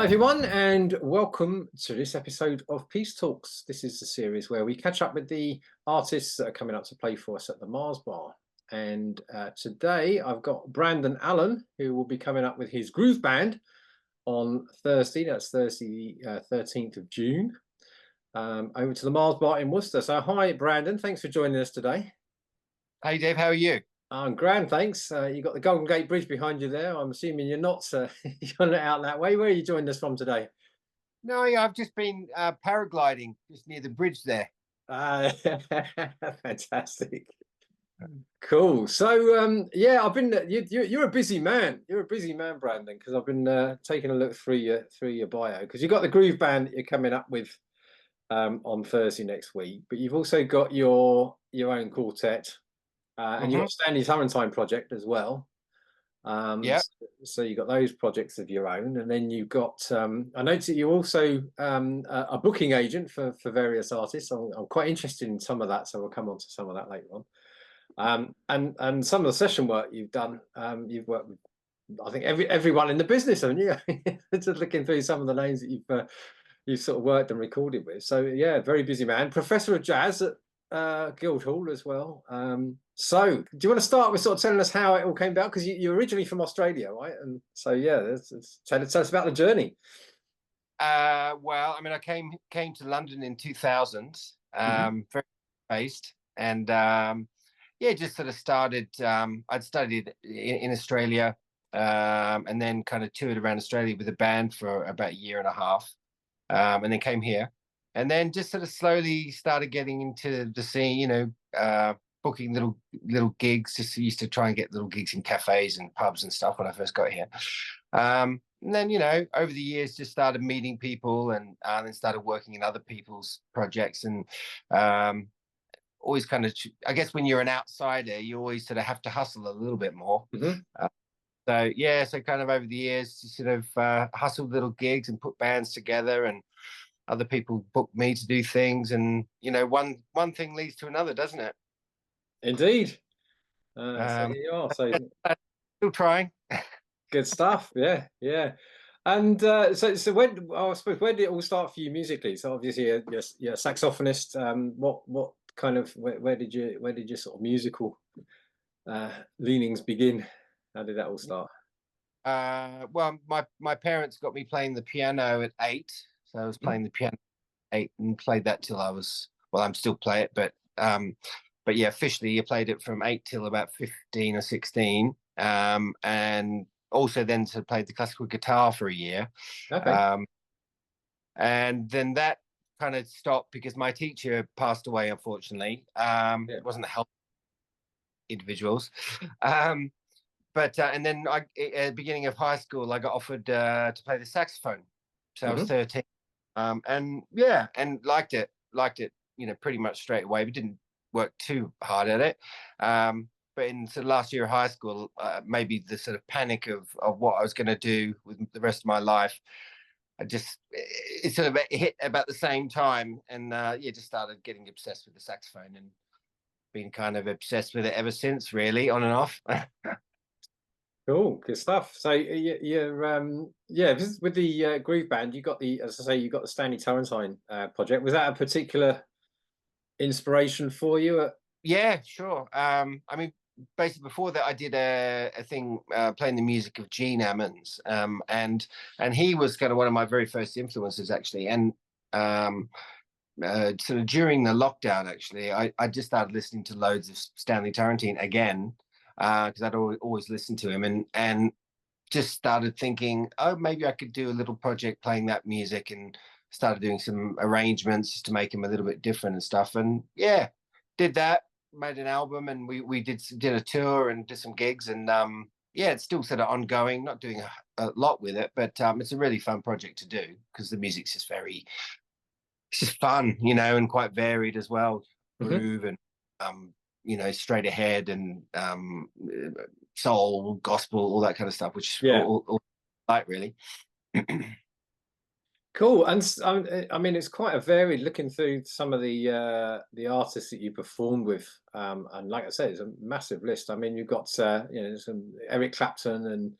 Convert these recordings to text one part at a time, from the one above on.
everyone, and welcome to this episode of Peace Talks. This is the series where we catch up with the artists that are coming up to play for us at the Marr's Bar. And today I've got Brandon Allen, who will be coming up with his groove band on Thursday. That's Thursday, 13th of June, over to the Marr's Bar in Worcester. So hi, Brandon. Thanks for joining us today. Hey, Dave. How are you? I'm grand, thanks. You've got the Golden Gate Bridge behind you there. I'm assuming you're not you're not out that way. Where are you joining us from today? No, yeah, I've just been paragliding just near the bridge there. Fantastic. Cool. So yeah, I've been you're a busy man. You're a busy man, Brandon, because I've been taking a look through your bio, because you've got the groove band that you're coming up with on Thursday next week, but you've also got your own quartet. And you've got Stanley Turrentine project as well. Yeah. So you've got those projects of your own, and then you've got. I noticed that you're also a booking agent for various artists. I'm quite interested in some of that, so we'll come on to some of that later on. And some of the session work you've done. You've worked with, I think, everyone in the business, haven't you? Just looking through some of the names that you've sort of worked and recorded with. So yeah, very busy man. Professor of jazz at Guildhall as well. So do you want to start with sort of telling us how it all came about? Because you're originally from Australia, right? And so yeah, tell us about the journey. Well, I mean, I came to London in 2000, very based, and yeah, just sort of started. I'd studied in Australia, and then kind of toured around Australia with a band for about a year and a half, and then came here. And then just sort of slowly started getting into the scene, booking little gigs. Just used to try and get little gigs in cafes and pubs and stuff when I first got here. And then, over the years, just started meeting people and then started working in other people's projects. And always kind of, I guess when you're an outsider, you always sort of have to hustle a little bit more. So kind of over the years, just sort of hustled little gigs and put bands together, and other people book me to do things, and one thing leads to another, doesn't it? Indeed. So here you are. So still trying. Good stuff. Yeah. And so when, I suppose, where did it all start for you musically? So obviously you're a saxophonist. What kind of where did your sort of musical leanings begin? How did that all start? Well, my parents got me playing the piano at 8. So I was playing the piano at 8 and played that till I was, well, I'm still play it, but yeah, officially you played it from 8 till about 15 or 16. And also then sort of played the classical guitar for a year. Okay. And then that kind of stopped because my teacher passed away, unfortunately. It wasn't the help individuals. But and then at the beginning of high school, I got offered to play the saxophone. So I was 13. And yeah, and liked it, pretty much straight away, but didn't work too hard at it. But in sort of last year of high school, maybe the sort of panic of what I was going to do with the rest of my life, it sort of hit about the same time, and just started getting obsessed with the saxophone, and been kind of obsessed with it ever since, really, on and off. Cool, good stuff. So you're with the groove band, you got as I say, you got the Stanley Turrentine project. Was that a particular inspiration for you? Yeah, sure. I mean, basically before that, I did a thing playing the music of Gene Ammons, and he was kind of one of my very first influences, actually. And sort of during the lockdown, actually, I just started listening to loads of Stanley Turrentine again. Because I'd always listened to him, and just started thinking, oh, maybe I could do a little project playing that music, and started doing some arrangements just to make him a little bit different and stuff. And yeah, did that, made an album, and we did a tour and did some gigs, and yeah, it's still sort of ongoing, not doing a lot with it, but it's a really fun project to do because the music's just it's just fun, and quite varied as well, groove and straight ahead and soul, gospel, all that kind of stuff, which all like, really. Cool. And I mean, it's quite a varied, looking through some of the artists that you performed with, and like I said, it's a massive list. I mean, you've got some Eric Clapton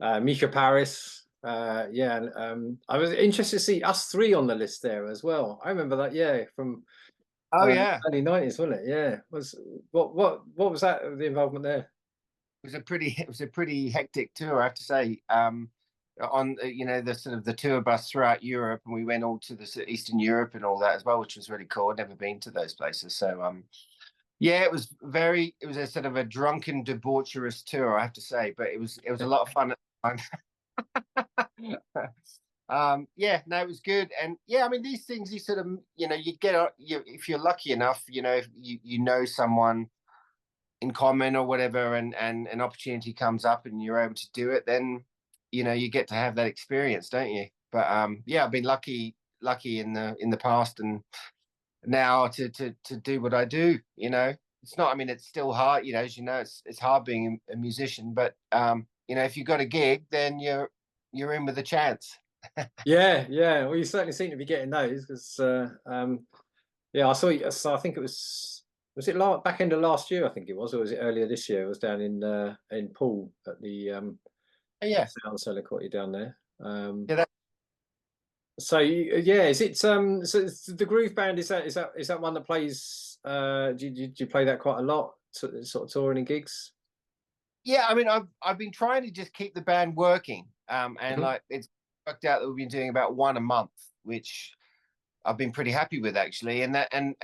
and Mika Paris, Yeah, and I was interested to see us three on the list there as well. I remember that, yeah, from Oh yeah, early 90s, wasn't it? Yeah. Was what was that, the involvement there? it was a pretty hectic tour, I have to say. On the sort of the tour bus throughout Europe, and we went all to the Eastern Europe and all that as well, which was really cool. I'd never been to those places, so yeah, it was a sort of a drunken, debaucherous tour, I have to say, but it was a lot of fun at the time. Yeah, no, it was good, and yeah, I mean, these things you sort of you get if you're lucky enough, if you know someone in common or whatever, and an opportunity comes up and you're able to do it, then you get to have that experience, don't you? But yeah, I've been lucky in the past and now to do what I do. It's not. I mean, it's still hard. As you know, it's hard being a musician. But if you've got a gig, then you're in with a chance. Yeah, yeah. Well, you certainly seem to be getting those because, yeah, I saw you. So I think it was it back end of last year? I think it was, or was it earlier this year? It was down in Poole at the Yeah, Sound Cellar caught you down there. yeah. So yeah, is it so it's the Groove Band, is that one that plays do you play that quite a lot, sort of touring and gigs? Yeah, I mean, I've been trying to just keep the band working, and Mhm. like it's worked out that we've been doing about one a month, which I've been pretty happy with actually. And that and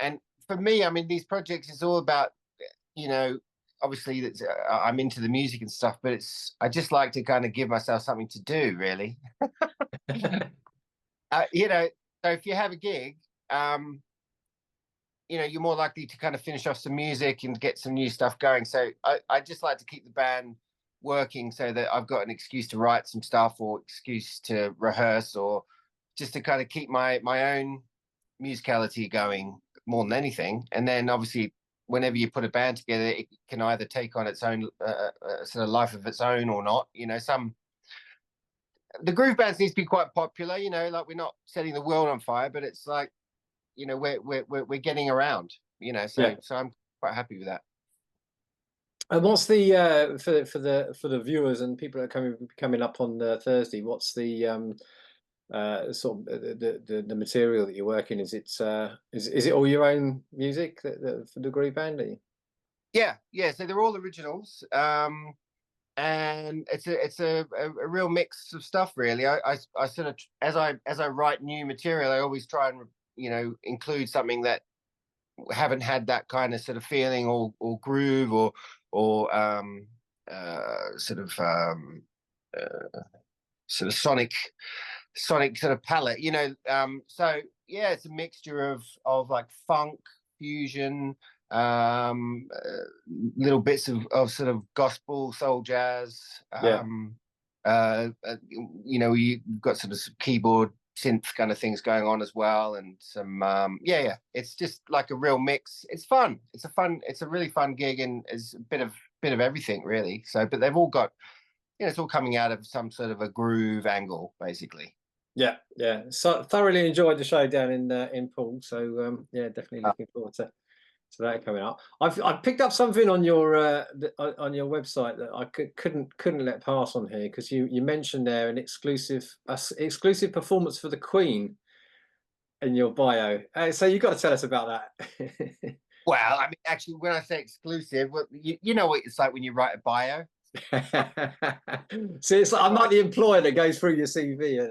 for me, I mean, these projects is all about you know, obviously that's I'm into the music and stuff, but I just like to kind of give myself something to do, really. uh, you know, so if you have a gig, um, you're more likely to kind of finish off some music and get some new stuff going. So I just like to keep the band working so that I've got an excuse to write some stuff or excuse to rehearse or just to kind of keep my own musicality going more than anything. And then obviously, whenever you put a band together, it can either take on its own sort of life of its own or not. The groove bands needs to be quite popular. Like we're not setting the world on fire, but it's like we're getting around. Yeah. So I'm quite happy with that. And what's the for the viewers and people that are coming up on Thursday? What's the sort of the material that you're working? Is it all your own music for the Groove Band? Yeah, yeah. So they're all originals. And it's a real mix of stuff really. I sort of as I write new material, I always try and include something that haven't had that kind of sort of feeling or groove or sort of sort of sonic sort of palette, so yeah, it's a mixture of like funk fusion, little bits of sort of gospel, soul, jazz. Yeah. You've got sort of some keyboard synth kind of things going on as well, and some yeah. It's just like a real mix. It's fun. It's a really fun gig, and it's a bit of everything really. So, but they've all got it's all coming out of some sort of a groove angle, basically. Yeah, yeah. So thoroughly enjoyed the show down in Poole. So yeah, definitely looking forward to that coming up. I picked up something on on your website that I couldn't let pass on here because you mentioned there an exclusive performance for the Queen in your bio. So you've got to tell us about that. Well, I mean, actually, when I say exclusive, well, you know what it's like when you write a bio. See, it's like, I'm not the employer that goes through your CV.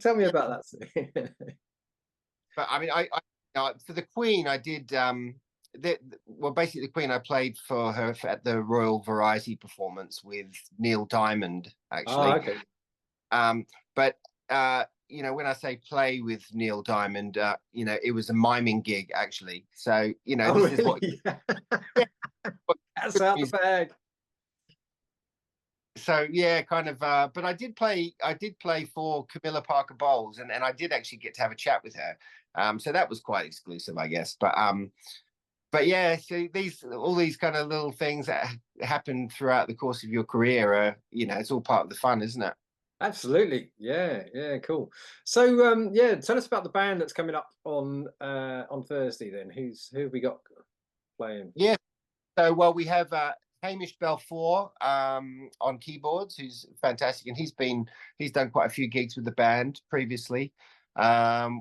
Tell me about that. But I mean, for the Queen, I did. Well, basically, the Queen, I played for her at the Royal Variety performance with Neil Diamond, Oh, actually. okay. But when I say play with Neil Diamond, it was a miming gig actually. So Oh, this is what. really? what That's out the bag. So yeah, kind of. But I did play for Camilla Parker-Bowles, and I did actually get to have a chat with her. So that was quite exclusive, I guess. But yeah, so all these kind of little things that happen throughout the course of your career are, it's all part of the fun, isn't it? Absolutely. Yeah, yeah, cool. So yeah, tell us about the band that's coming up on Thursday then. Who have we got playing? Yeah. So well, we have Hamish Balfour on keyboards, who's fantastic, and he's done quite a few gigs with the band previously.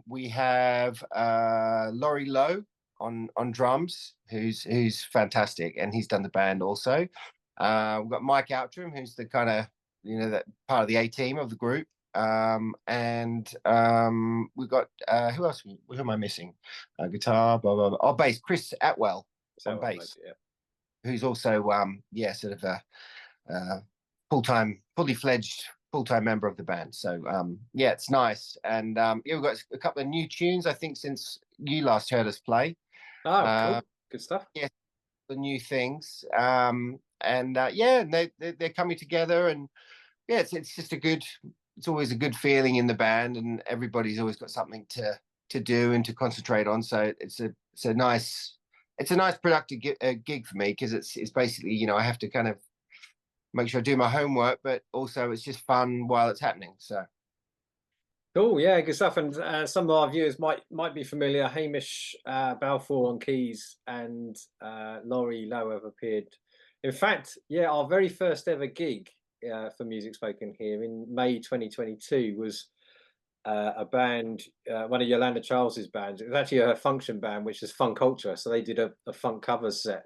We have Laurie Lowe on drums, who's fantastic, and he's done the band also. We've got Mike Outram, who's the kind of that part of the A team of the group. And we've got who else? Who am I missing? Guitar, blah blah blah. Oh, bass, Chris Atwell on bass, yeah. Who's also sort of a fully fledged full-time member of the band. So yeah, it's nice. And yeah, we've got a couple of new tunes, I think, since you last heard us play. Oh, cool. Good stuff. Yeah, the new things. And yeah, they're coming together, and yeah, it's just it's always a good feeling in the band, and everybody's always got something to do and to concentrate on. So it's a nice productive gig for me, because it's basically, I have to kind of make sure I do my homework, but also it's just fun while it's happening. So cool, yeah, good stuff. And some of our viewers might be familiar. Hamish Balfour on keys and Laurie Lowe have appeared. In fact, yeah, our very first ever gig for Music Spoken Here in May 2022 was a band, one of Yolanda Charles's bands. It was actually a function band, which is Fun Culture. So they did a funk covers set.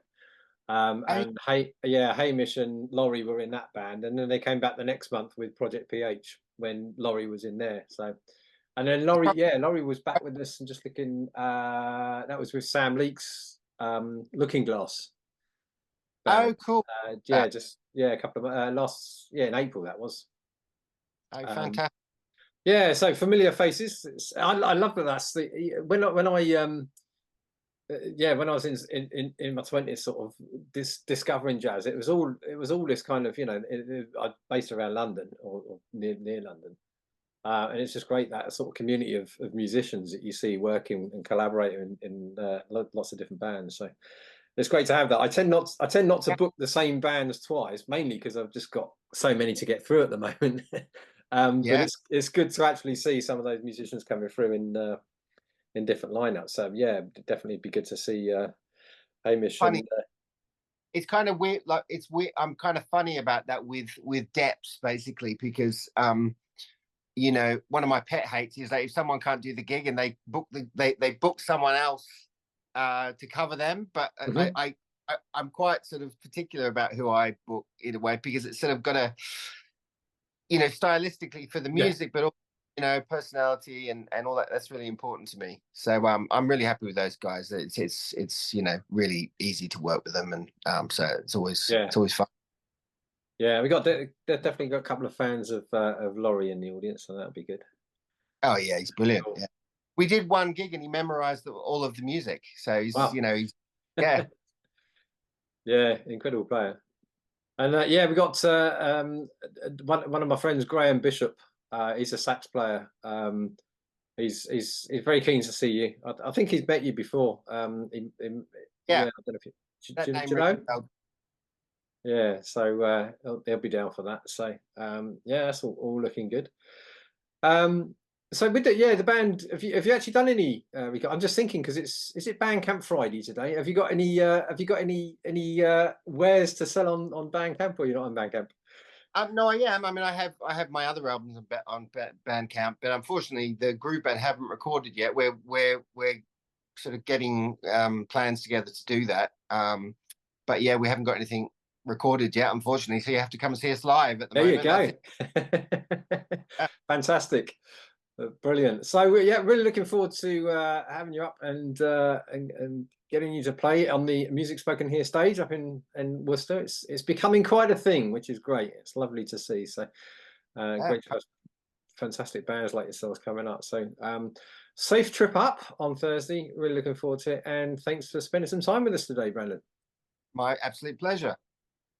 And Hamish and Laurie were in that band, and then they came back the next month with Project PH when Laurie was in there. So, and then Laurie was back with us, and just looking. That was with Sam Leake's Looking Glass band. oh, cool. A couple of in April that was. Oh, fantastic. Yeah, so familiar faces. I love that. That's when I when I was in my 20s, sort of discovering jazz, it was all this kind of, based around London or near London, and it's just great, that sort of community of musicians that you see working and collaborating in lots of different bands. So it's great to have that. I tend not to book the same bands twice, mainly because I've just got so many to get through at the moment. But it's good to actually see some of those musicians coming through in different lineups. So yeah, definitely be good to see Hamish. Funny. And it's kind of weird. Like, it's weird. I'm kind of funny about that with depths, basically, because one of my pet hates is that if someone can't do the gig and they book someone else to cover them. But I'm quite sort of particular about who I book in a way, because it's sort of got to, stylistically for the music, but also, personality and all that. That's really important to me. So I'm really happy with those guys. It's really easy to work with them, and so it's always fun. Yeah, we definitely got a couple of fans of Laurie in the audience, so that'll be good. Oh yeah, he's brilliant. Cool. Yeah, we did one gig and he memorized all of the music. So he's yeah, yeah, incredible player. And we got one of my friends, Graham Bishop. He's a sax player. He's very keen to see you. I think he's met you before. I don't know if do you know? Yeah, so they'll be down for that. So yeah, that's all looking good. So with the band, have you actually done any? I'm just thinking, because is it Bandcamp Friday today? Have you got any wares to sell on Bandcamp, or you're not on Bandcamp? No, I am. I mean, I have my other albums on Bandcamp, but unfortunately, the group band haven't recorded yet. We're sort of getting plans together to do that. But yeah, we haven't got anything recorded yet, unfortunately. So you have to come and see us live at the moment. There you go. Fantastic. Brilliant. So yeah, really looking forward to having you up and getting you to play on the Music Spoken Here stage up in Worcester. It's becoming quite a thing, which is great. It's lovely to see. So great to have fantastic bands like yourselves coming up. So safe trip up on Thursday. Really looking forward to it. And thanks for spending some time with us today, Brandon. My absolute pleasure.